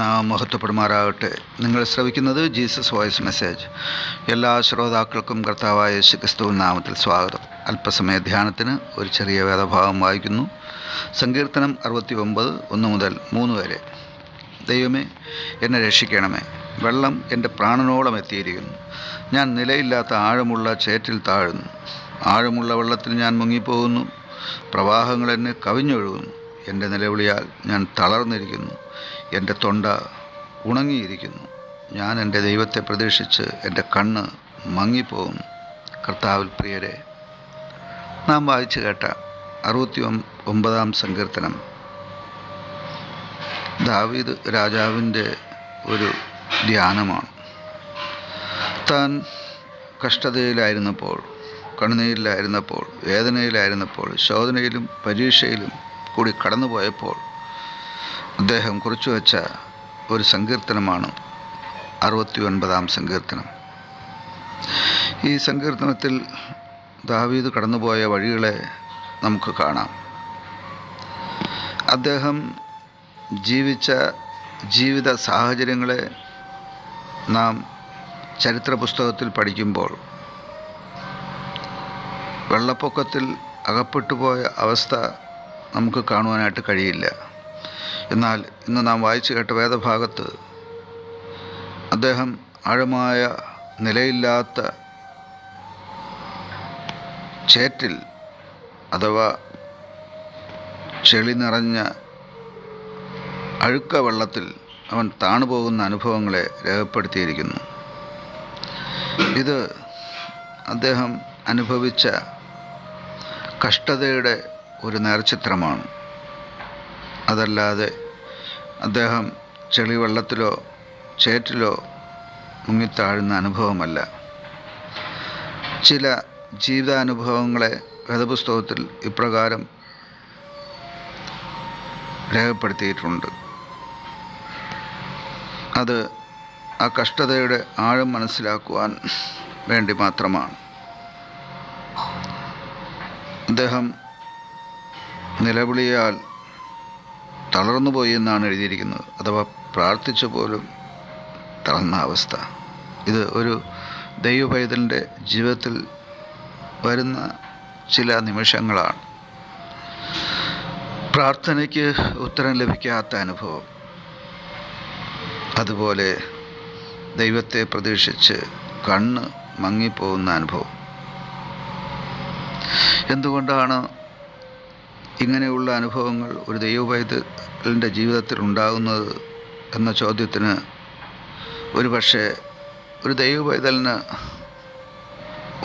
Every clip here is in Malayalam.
ദൈവനാമം മഹത്വപ്പെടുമാറാകട്ടെ. നിങ്ങൾ ശ്രവിക്കുന്നത് ജീസസ് വോയിസ് മെസ്സേജ്. എല്ലാ ശ്രോതാക്കൾക്കും കർത്താവായ യേശുക്രിസ്തുവിൻ നാമത്തിൽ സ്വാഗതം. അല്പസമയ ധ്യാനത്തിന് ഒരു ചെറിയ വേദഭാഗം വായിക്കുന്നു. സങ്കീർത്തനം 69 1 മുതൽ 3 വരെ. ദൈവമേ, എന്നെ രക്ഷിക്കണമേ. വെള്ളം എൻ്റെ പ്രാണനോളം എത്തിയിരിക്കുന്നു. ഞാൻ നിലയില്ലാത്ത ആഴമുള്ള ചേറ്റിൽ താഴുന്നു. ആഴമുള്ള വെള്ളത്തിൽ ഞാൻ മുങ്ങിപ്പോകുന്നു. പ്രവാഹങ്ങൾ എന്നെ കവിഞ്ഞൊഴുകുന്നു. എൻ്റെ നിലവിളിയാൽ ഞാൻ തളർന്നിരിക്കുന്നു. എൻ്റെ തൊണ്ട ഉണങ്ങിയിരിക്കുന്നു. ഞാൻ എൻ്റെ ദൈവത്തെ പ്രതീക്ഷിച്ച് എൻ്റെ കണ്ണ് മങ്ങിപ്പോകുന്നു. കർത്താവിൽ പ്രിയരെ, നാം വായിച്ചു കേട്ട 69 സങ്കീർത്തനം ദാവീദ് രാജാവിൻ്റെ ഒരു ധ്യാനമാണ്. താൻ കഷ്ടതയിലായിരുന്നപ്പോൾ, കണ്ണുനീരിലായിരുന്നപ്പോൾ, വേദനയിലായിരുന്നപ്പോൾ, ശോധനയിലും പരീക്ഷയിലും കൂടി കടന്നുപോയപ്പോൾ അദ്ദേഹം കുറിച്ചുവെച്ച ഒരു സങ്കീർത്തനമാണ് 69 സങ്കീർത്തനം. ഈ സങ്കീർത്തനത്തിൽ ദാവീദ് കടന്നുപോയ വഴികളെ നമുക്ക് കാണാം. അദ്ദേഹം ജീവിച്ച ജീവിത സാഹചര്യങ്ങളെ നാം ചരിത്ര പുസ്തകത്തിൽ പഠിക്കുമ്പോൾ വെള്ളപ്പൊക്കത്തിൽ അകപ്പെട്ടുപോയ അവസ്ഥ നമുക്ക് കാണുവാനായിട്ട് കഴിയില്ല. എന്നാൽ ഇന്ന് നാം വായിച്ചു കേട്ട വേദഭാഗത്ത് അദ്ദേഹം ആഴമായ നിലയില്ലാത്ത ചേറ്റിൽ അഥവാ ചെളി നിറഞ്ഞ അഴുക്ക വെള്ളത്തിൽ അവൻ താണുപോകുന്ന അനുഭവങ്ങളെ രേഖപ്പെടുത്തിയിരിക്കുന്നു. ഇത് അദ്ദേഹം അനുഭവിച്ച കഷ്ടതയുടെ ഒരു നേർചിത്രമാണ്. അതല്ലാതെ അദ്ദേഹം ചെളിവെള്ളത്തിലോ ചേറ്റിലോ മുങ്ങിത്താഴുന്ന അനുഭവമല്ല. ചില ജീവിതാനുഭവങ്ങളെ വേദപുസ്തകത്തിൽ ഇപ്രകാരം രേഖപ്പെടുത്തിയിട്ടുണ്ട്. അത് ആ കഷ്ടതയുടെ ആഴം മനസ്സിലാക്കുവാൻ വേണ്ടി മാത്രമാണ്. അദ്ദേഹം നിലവിളിയാൽ തളർന്നുപോയി എന്നാണ് എഴുതിയിരിക്കുന്നത്. അഥവാ പ്രാർത്ഥിച്ച പോലും തളർന്ന അവസ്ഥ. ഇത് ഒരു ദൈവപൈതലിൻ്റെ ജീവിതത്തിൽ വരുന്ന ചില നിമിഷങ്ങളാണ്. പ്രാർത്ഥനയ്ക്ക് ഉത്തരം ലഭിക്കാത്ത അനുഭവം, അതുപോലെ ദൈവത്തെ പ്രതീക്ഷിച്ച് കണ്ണ് മങ്ങിപ്പോകുന്ന അനുഭവം. എന്തുകൊണ്ടാണ് ഇങ്ങനെയുള്ള അനുഭവങ്ങൾ ഒരു ദൈവപൈതലിൻ്റെ ജീവിതത്തിൽ ഉണ്ടാകുന്നത് എന്ന ചോദ്യത്തിന് ഒരുപക്ഷെ ഒരു ദൈവപൈതലിന്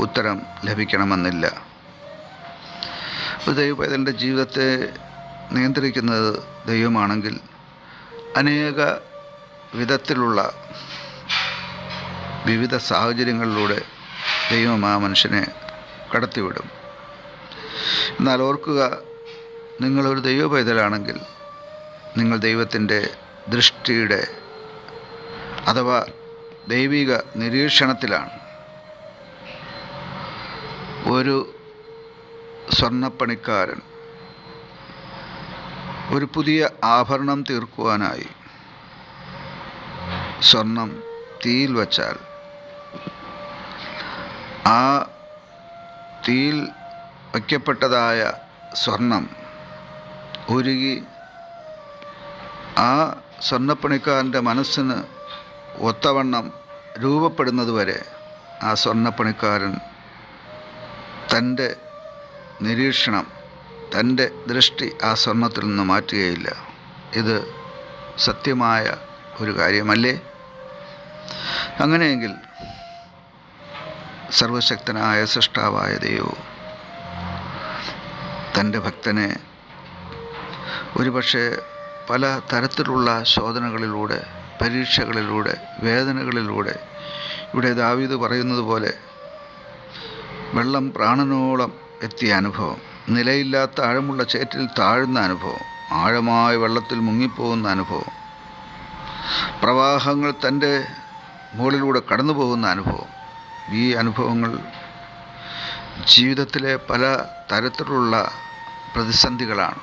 ഉത്തരം ലഭിക്കണമെന്നില്ല. ഒരു ദൈവപൈതലിൻ്റെ ജീവിതത്തെ നിയന്ത്രിക്കുന്നത് ദൈവമാണെങ്കിൽ അനേക വിധത്തിലുള്ള വിവിധ സാഹചര്യങ്ങളിലൂടെ ദൈവം ആ മനുഷ്യനെ കടത്തിവിടും. എന്നാൽ ഓർക്കുക, നിങ്ങളൊരു ദൈവപൈതലാണെങ്കിൽ നിങ്ങൾ ദൈവത്തിൻ്റെ ദൃഷ്ടിയുടെ അഥവാ ദൈവിക നിരീക്ഷണത്തിലാണ്. ഒരു സ്വർണ്ണപ്പണിക്കാരൻ ഒരു പുതിയ ആഭരണം തീർക്കുവാനായി സ്വർണം തീയിൽ വച്ചാൽ ആ തീയിൽ വയ്ക്കപ്പെട്ടതായ സ്വർണം ഉരുകി ആ സ്വർണ്ണപ്പണിക്കാരൻ്റെ മനസ്സിന് ഒത്തവണ്ണം രൂപപ്പെടുന്നതുവരെ ആ സ്വർണ്ണപ്പണിക്കാരൻ തൻ്റെ നിരീക്ഷണം, തൻ്റെ ദൃഷ്ടി ആ സ്വർണത്തിൽ നിന്ന് മാറ്റുകയില്ല. ഇത് സത്യമായ ഒരു കാര്യമല്ലേ? അങ്ങനെയെങ്കിൽ സർവശക്തനായ സൃഷ്ടാവായ ദൈവവും തൻ്റെ ഭക്തനെ ഒരുപക്ഷെ പല തരത്തിലുള്ള ശോധനകളിലൂടെ, പരീക്ഷകളിലൂടെ, വേദനകളിലൂടെ, ഇവിടെ ദാവീദ് പറയുന്നത് പോലെ വെള്ളം പ്രാണനോളം എത്തിയ അനുഭവം, നിലയില്ലാത്ത ആഴമുള്ള ചേറ്റിൽ താഴുന്ന അനുഭവം, ആഴമായ വെള്ളത്തിൽ മുങ്ങിപ്പോകുന്ന അനുഭവം, പ്രവാഹങ്ങൾ തൻ്റെ മുകളിലൂടെ കടന്നു പോകുന്ന അനുഭവം. ഈ അനുഭവങ്ങൾ ജീവിതത്തിലെ പല തരത്തിലുള്ള പ്രതിസന്ധികളാണ്.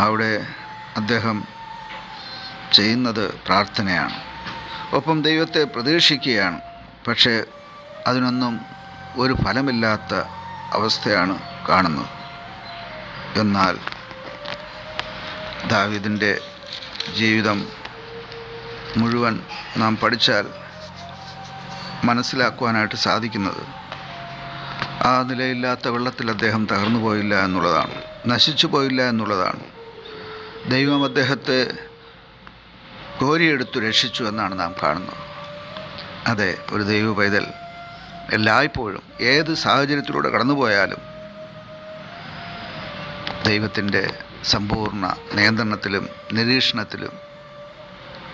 അവിടെ അദ്ദേഹം ചെയ്യുന്നത് പ്രാർത്ഥനയാണ്. ഒപ്പം ദൈവത്തെ പ്രതീക്ഷിക്കുകയാണ്. പക്ഷേ അതിനൊന്നും ഒരു ഫലമില്ലാത്ത അവസ്ഥയാണ് കാണുന്നത്. എന്നാൽ ദാവീദിൻ്റെ ജീവിതം മുഴുവൻ നാം പഠിച്ചാൽ മനസ്സിലാക്കുവാനായിട്ട് സാധിക്കുന്നത് ആ നിലയില്ലാത്ത വെള്ളത്തിൽ അദ്ദേഹം തകർന്നു പോയില്ല എന്നുള്ളതാണ്, നശിച്ചു പോയില്ല എന്നുള്ളതാണ്. ദൈവം അദ്ദേഹത്തെ കോരിയെടുത്തു രക്ഷിച്ചു എന്നാണ് നാം കാണുന്നത്. അതെ, ഒരു ദൈവ പൈതൽ എല്ലായ്പ്പോഴും ഏത് സാഹചര്യത്തിലൂടെ കടന്നുപോയാലും ദൈവത്തിൻ്റെ സമ്പൂർണ്ണ നിയന്ത്രണത്തിലും നിരീക്ഷണത്തിലും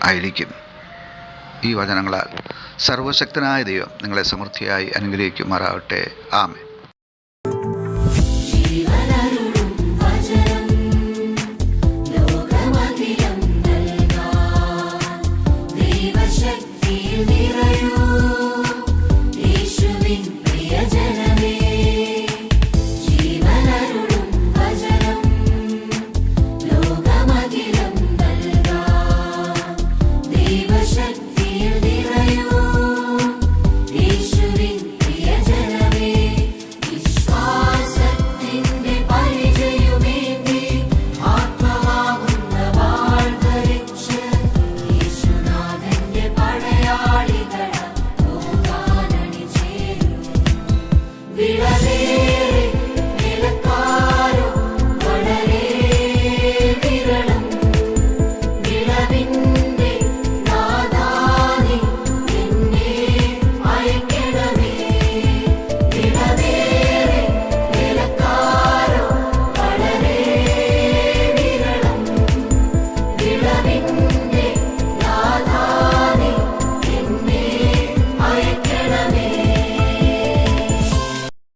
ആയിരിക്കും. ഈ വചനങ്ങളാൽ സർവശക്തനായ ദൈവം നിങ്ങളെ സമൃദ്ധിയായി അനുഗ്രഹിക്കുമാറാവട്ടെ. ആമേൻ.